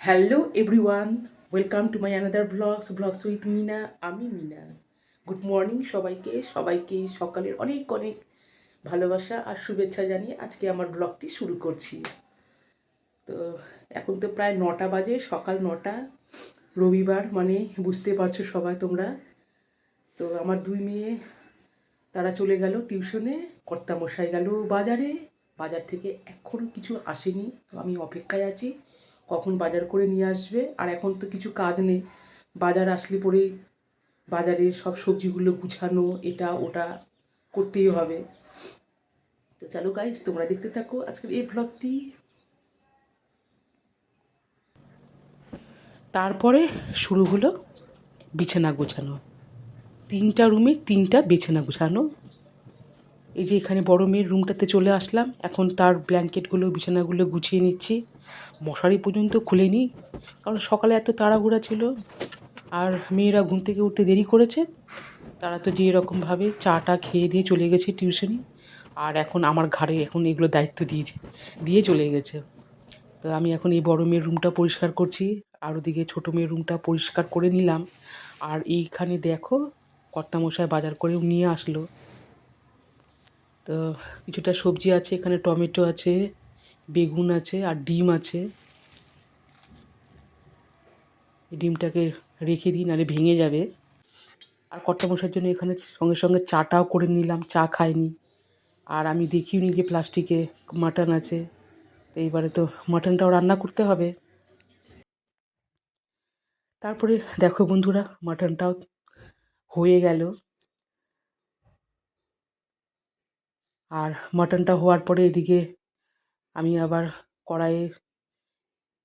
Hello everyone, welcome to my another blogs with Meena. আমি Meena. Good morning সবাইকে সকালের অনেক অনেক ভালোবাসা আর শুভেচ্ছা জানিয়ে আজকে আমার ব্লগটি শুরু করছি। তো এখন তো প্রায় 9টা বাজে, সকাল 9টা, রবিবার, মানে বুঝতে পারছো সবাই তোমরা। তো আমার দুই মেয়ে তারা চলে গেল টিউশনে, কর্তামশাই গেল বাজারে। বাজার থেকে এখনও কিছু আসেনি, তো আমি অপেক্ষায় আছি কখন বাজার করে নিয়ে আসবে। আর এখন তো কিছু কাজ নেই, বাজার আসলে পরে বাজারের সব সবজিগুলো গুছানো, এটা ওটা করতেই হবে। তো চলো গাইস, তোমরা দেখতে থাকো আজকের এই ব্লগটি। তারপরে শুরু হলো বিছানা গোছানো। 3টা রুমে 3টা বিছানা গোছানো। এই যে এখানে বড় মেয়ের রুমটাতে চলে আসলাম, এখন তার ব্ল্যাঙ্কেটগুলো বিছানাগুলো গুছিয়ে নিচ্ছি। মশারি পর্যন্ত খুলেনি, কারণ সকালে এত তাড়াহুড়া ছিল আর মেয়েরা ঘুম থেকে উঠতে দেরি করেছে। তারা তো যে রকমভাবে চাটা খেয়ে দিয়ে চলে গেছে টিউশনি, আর এখন আমার ঘাড়ে এখন এগুলো দায়িত্ব দিয়ে দিয়ে চলে গেছে। তো আমি এখন এই বড় মেয়ের রুমটা পরিষ্কার করছি, আর ওদিকে ছোটো মেয়ের রুমটা পরিষ্কার করে নিলাম। আর এইখানে দেখো, কর্তামশাই বাজার করেও নিয়ে আসলো। তো কিছুটা সবজি আছে, এখানে টমেটো আছে, বেগুন আছে আর ডিম আছে। এই ডিমটাকে রেখে দিই, নাহলে ভেঙে যাবে। আর কর্তামশাইয়ের জন্য এখানে সঙ্গে সঙ্গে চাটাও করে নিলাম, চা খায়নি। আর আমি দেখিওনি যে প্লাস্টিকে মাটন আছে, তো এইবারে তো মাটনটাও রান্না করতে হবে। তারপরে দেখো বন্ধুরা, মাটনটাও হয়ে গেল। আর মাটনটা হওয়ার পরে এদিকে আমি আবার কড়াইয়ে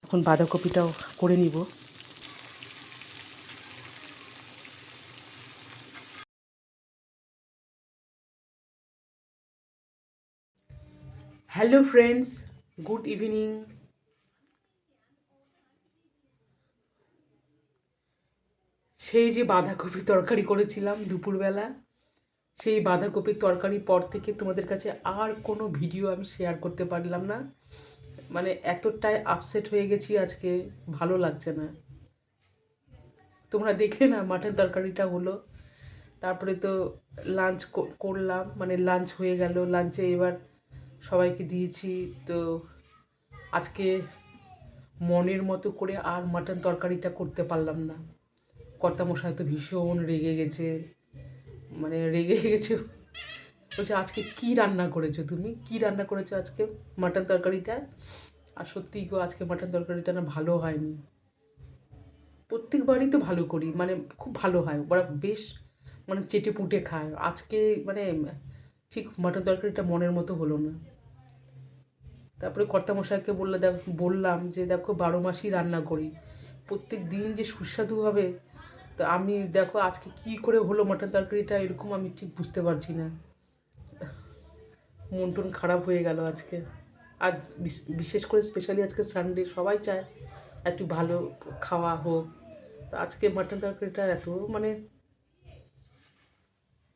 এখন বাঁধাকপিটাও করে নিব। Hello friends, good evening. সেই যে বাঁধাকপির তরকারি করেছিলাম দুপুরবেলা, সেই বাঁধাকপির তরকারির পর থেকে তোমাদের কাছে আর কোনো ভিডিও আমি শেয়ার করতে পারলাম না। মানে এতটাই আপসেট হয়ে গেছি আজকে, ভালো লাগছে না। তোমরা দেখলে না মাটন তরকারিটা হলো, তারপরে তো লাঞ্চ করলাম, মানে লাঞ্চ হয়ে গেল। লাঞ্চে এবার সবাইকে দিয়েছি। তো আজকে মনের মতো করে আর মাটন তরকারিটা করতে পারলাম না। কর্তামশাই তো ভীষণ রেগে গেছে, মানে রেগে গেছে। বলছে আজকে কি রান্না করেছো, তুমি কি রান্না করেছো আজকে মাটন তরকারিটা। আর সত্যিই গো, আজকে মাটন তরকারিটা না ভালো হয়নি। প্রত্যেকবারই তো ভালো করি, মানে খুব ভালো হয়, ওরা বেশ মানে চেটে পুটে খায়। আজকে মানে ঠিক মাটন তরকারিটা মনের মতো হলো না। তারপরে কর্তামশাইকে বললাম যে দেখো, 12 মাসই রান্না করি, প্রত্যেক দিন যে সুস্বাদু হবে। তো আমি দেখো আজকে কি করে হলো মাটন তরকারিটা এরকম, আমি ঠিক বুঝতে পারছি না। মন টন খারাপ হয়ে গেল আজকে। আর বিশেষ করে স্পেশালি আজকে সানডে, সবাই চায় একটু ভালো খাওয়া হোক। তো আজকে মাটন তরকারিটা এত মানে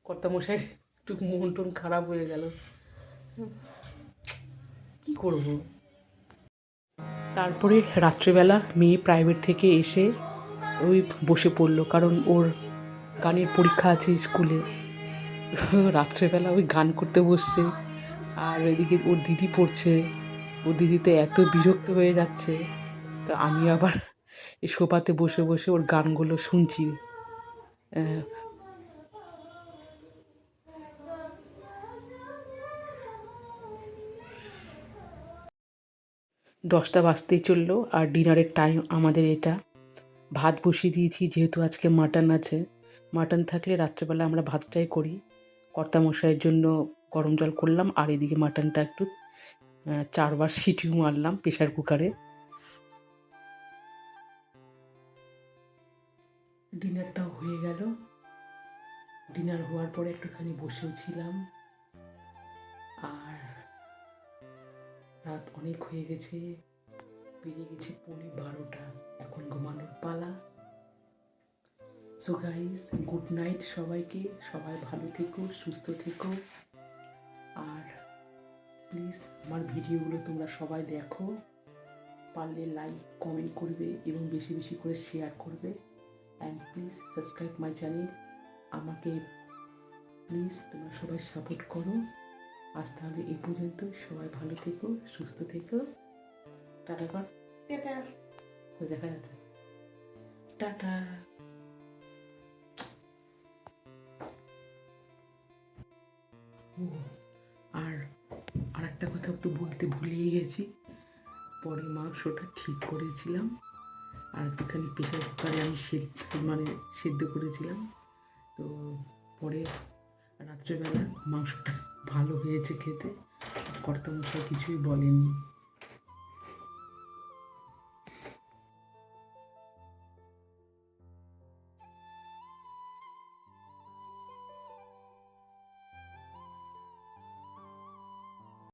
কর্তামশাই একটু মন টন খারাপ হয়ে গেল। কি করব। তারপরে রাত্রেবেলা মেয়ে প্রাইভেট থেকে এসে ওই বসে পড়লো, কারণ ওর গানের পরীক্ষা আছে স্কুলে। রাত্রেবেলা ওই গান করতে বসছে, আর এদিকে ওর দিদি পড়ছে। ওর দিদি তো এত বিরক্ত হয়ে যাচ্ছে। তো আমি আবার এই সোফাতে বসে বসে ওর গানগুলো শুনছি। 10টা বাজতেই চললো, আর ডিনারের টাইম আমাদের এটা। ভাত বসিয়ে দিয়েছি, যেহেতু আজকে মাটন আছে। মাটন থাকলে রাত্রেবেলা আমরা ভাতটাই করি। কর্তামশাইয়ের জন্য গরম জল করলাম, আর এদিকে মাটনটা একটু 4বার সিটিও মারলাম প্রেশার কুকারে। ডিনারটাও হয়ে গেল। ডিনার হওয়ার পরে একটুখানি বসেও ছিলাম। আর রাত অনেক হয়ে গেছে, বেরিয়ে গেছে 12:15। এখন ঘুমানোর পালা। সো গাইস, গুড নাইট সবাইকে। সবাই ভালো থেকো, সুস্থ থেকো। আর প্লিজ আমার ভিডিওগুলো তোমরা সবাই দেখো। পারলে লাইক কমেন্ট করবে এবং বেশি বেশি করে শেয়ার করবে। And please subscribe my channel. আমাকে প্লিজ তোমরা সবাই সাপোর্ট করো। আজ তাহলে এই পর্যন্ত। সবাই ভালো থেকো, সুস্থ থেকো। টাটা কর। টাটা। ওই দেখা যাচ্ছে। টাটা। আর একটা কথা তো বলতে ভুলেই গেছি, পরে মাংসটা ঠিক করেছিলাম আর একটুখানি প্রেশার কুকারে আমি সেদ্ধ করেছিলাম। তো পরে রাত্রেবেলা মাংসটা ভালো হয়েছে খেতে, কর্তামশাই কিছুই বলেনি।